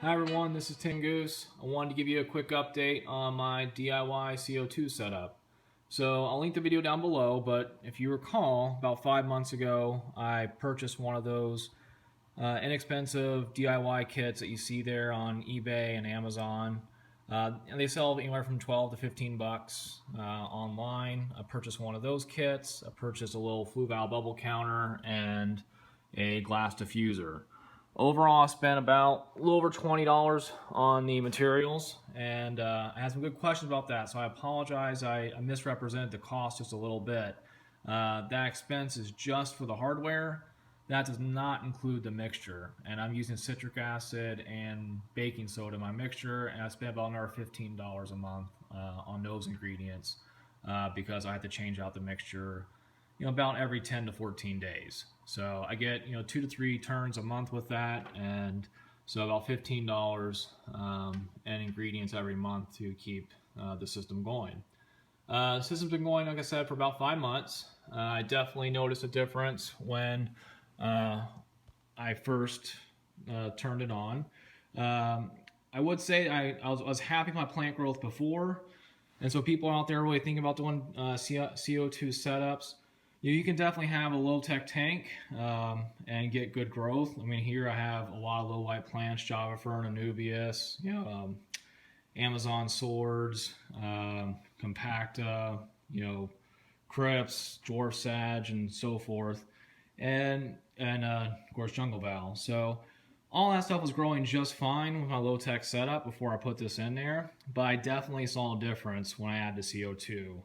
Hi everyone, this is Tin Goose. I wanted to give you a quick update on my DIY CO2 setup. So I'll link the video down below, but if you recall, about 5 months ago, I purchased one of those inexpensive DIY kits that you see there on eBay and Amazon. And they sell anywhere from 12 to 15 bucks online. I purchased one of those kits. I purchased a little flue valve bubble counter and a glass diffuser. Overall, I spent about a little over $20 on the materials, and I had some good questions about that, so I apologize. I misrepresented the cost just a little bit. That expense is just for the hardware. That does not include the mixture, and I'm using citric acid and baking soda in my mixture, and I spent about another $15 a month on those ingredients because I have to change out the mixture about every 10 to 14 days. So I get 2 to 3 turns a month with that, and so about $15 and ingredients every month to keep the system going. The system's been going, like I said, for about 5 months. I definitely noticed a difference when I first turned it on. I would say I was happy with my plant growth before, and so people out there really thinking about doing CO2 setups, you can definitely have a low-tech tank and get good growth. I mean, here I have a lot of low-light plants, Java Fern, Anubias, Amazon Swords, Compacta, Crips, Dwarf Sag, and so forth, and of course Jungle Val. So all that stuff was growing just fine with my low-tech setup before I put this in there, but I definitely saw a difference when I added the CO2.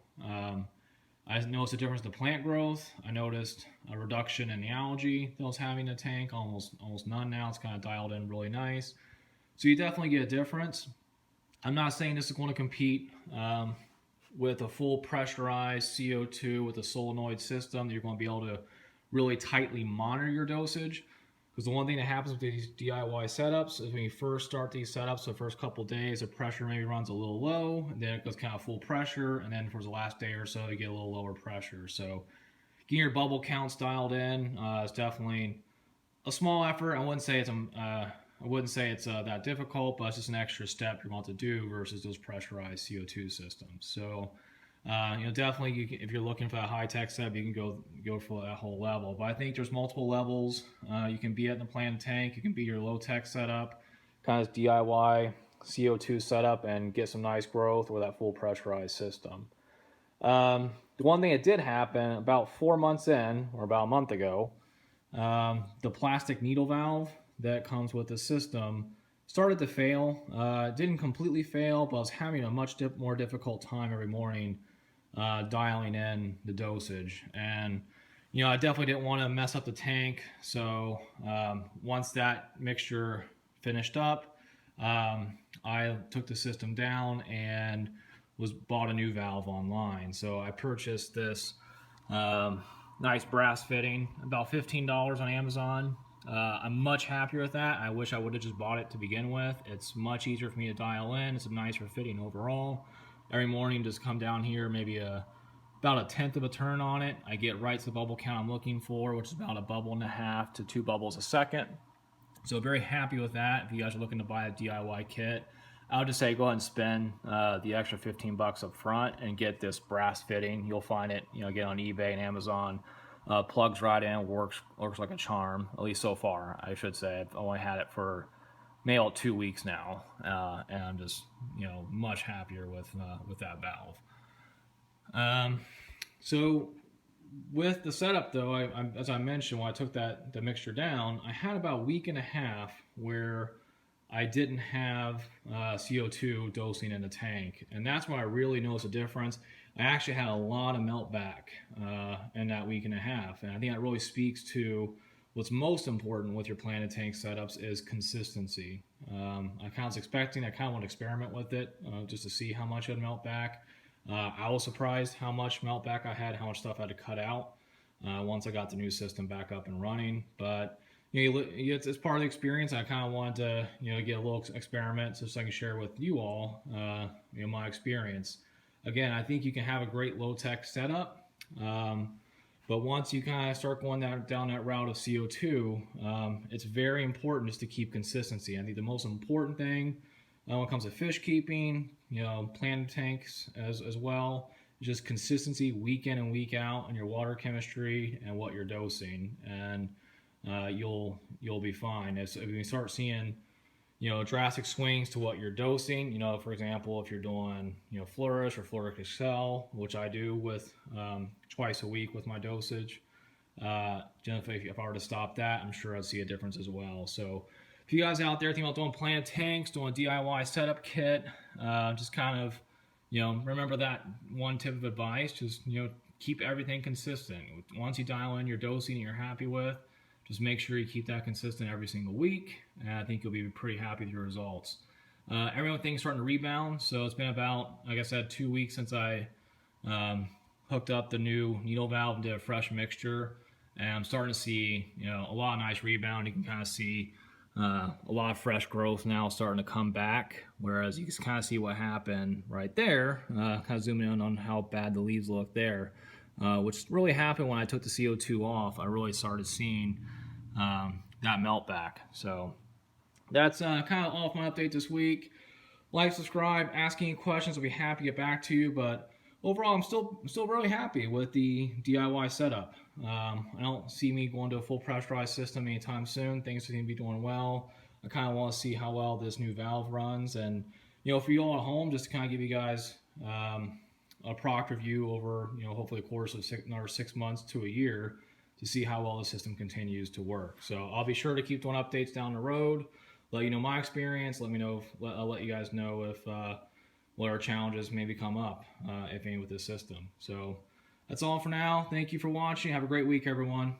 I noticed a difference in the plant growth. I noticed a reduction in the algae that I was having in the tank, almost none now. It's kind of dialed in really nice. So you definitely get a difference. I'm not saying this is going to compete with a full pressurized CO2 with a solenoid system that you're going to be able to really tightly monitor your dosage. Because the one thing that happens with these DIY setups is when you first start these setups, the first couple days, the pressure maybe runs a little low, and then it goes kind of full pressure, and then towards the last day or so, you get a little lower pressure. So getting your bubble counts dialed in is definitely a small effort. I wouldn't say it's that difficult, but it's just an extra step you're going to do versus those pressurized CO2 systems. So definitely if you're looking for a high-tech setup, you can go for that whole level. But I think there's multiple levels. You can be at in the plant tank. You can be your low-tech setup, kind of DIY CO2 setup, and get some nice growth with that full pressurized system. The one thing that did happen about 4 months in, or about a month ago, the plastic needle valve that comes with the system started to fail. It didn't completely fail, but I was having a much more difficult time every morning dialing in the dosage. And I definitely didn't want to mess up the tank. So once that mixture finished up, I took the system down and bought a new valve online. So I purchased this nice brass fitting, about $15 on Amazon. I'm much happier with that. I wish I would have just bought it to begin with. It's much easier for me to dial in. It's a nicer fitting overall. Every morning, just come down here, maybe about a tenth of a turn on it. I get right to the bubble count I'm looking for, which is about 1.5 bubbles to 2 bubbles a second. So very happy with that. If you guys are looking to buy a DIY kit, I would just say go ahead and spend the extra 15 bucks up front and get this brass fitting. You'll find it, get on eBay and Amazon. Plugs right in, works like a charm, at least so far, I should say. I've only had it for maybe 2 weeks now, and I'm just much happier with that valve. So with the setup though, as I mentioned, when I took the mixture down, I had about a week and a half where I didn't have CO2 dosing in the tank, and that's when I really noticed a difference. I actually had a lot of melt back in that week and a half, and I think that really speaks to what's most important with your planted tank setups is consistency. I kind of was expecting, I kind of want to experiment with it just to see how much I'd melt back. I was surprised how much melt back I had, how much stuff I had to cut out once I got the new system back up and running. But it's part of the experience. I kind of wanted to get a little experiment so I can share with you all my experience. Again, I think you can have a great low-tech setup, But once you kind of start going down that route of CO2, it's very important just to keep consistency. I think the most important thing when it comes to fish keeping, planting tanks as well, is just consistency week in and week out in your water chemistry and what you're dosing, and you'll be fine. If you start seeing drastic swings to what you're dosing. For example, if you're doing, Flourish or Flourish Excel, which I do with twice a week with my dosage. Generally, if I were to stop that, I'm sure I'd see a difference as well. So if you guys out there thinking about doing planted tanks, doing a DIY setup kit, just kind of, remember that one tip of advice, just, keep everything consistent. Once you dial in your dosing that you're happy with, just make sure you keep that consistent every single week, and I think you'll be pretty happy with your results. Everything's starting to rebound, so it's been about, like I said, 2 weeks since I hooked up the new needle valve and did a fresh mixture, and I'm starting to see a lot of nice rebound. You can kind of see a lot of fresh growth now starting to come back, whereas you can kind of see what happened right there, kind of zooming in on how bad the leaves look there, which really happened when I took the CO2 off. I really started seeing that melt back. So that's kind of all of my update this week. Like, subscribe, ask any questions. I'll be happy to get back to you. But overall, I'm still really happy with the DIY setup. I don't see me going to a full pressurized system anytime soon. Things seem to be doing well. I kind of want to see how well this new valve runs, and for you all at home, just to kind of give you guys a product review over hopefully a course of 6 months to a year, to see how well the system continues to work. So I'll be sure to keep doing updates down the road, let you know my experience, I'll let you guys know if what our challenges maybe come up, if any, with this system. So that's all for now. Thank you for watching. Have a great week, everyone.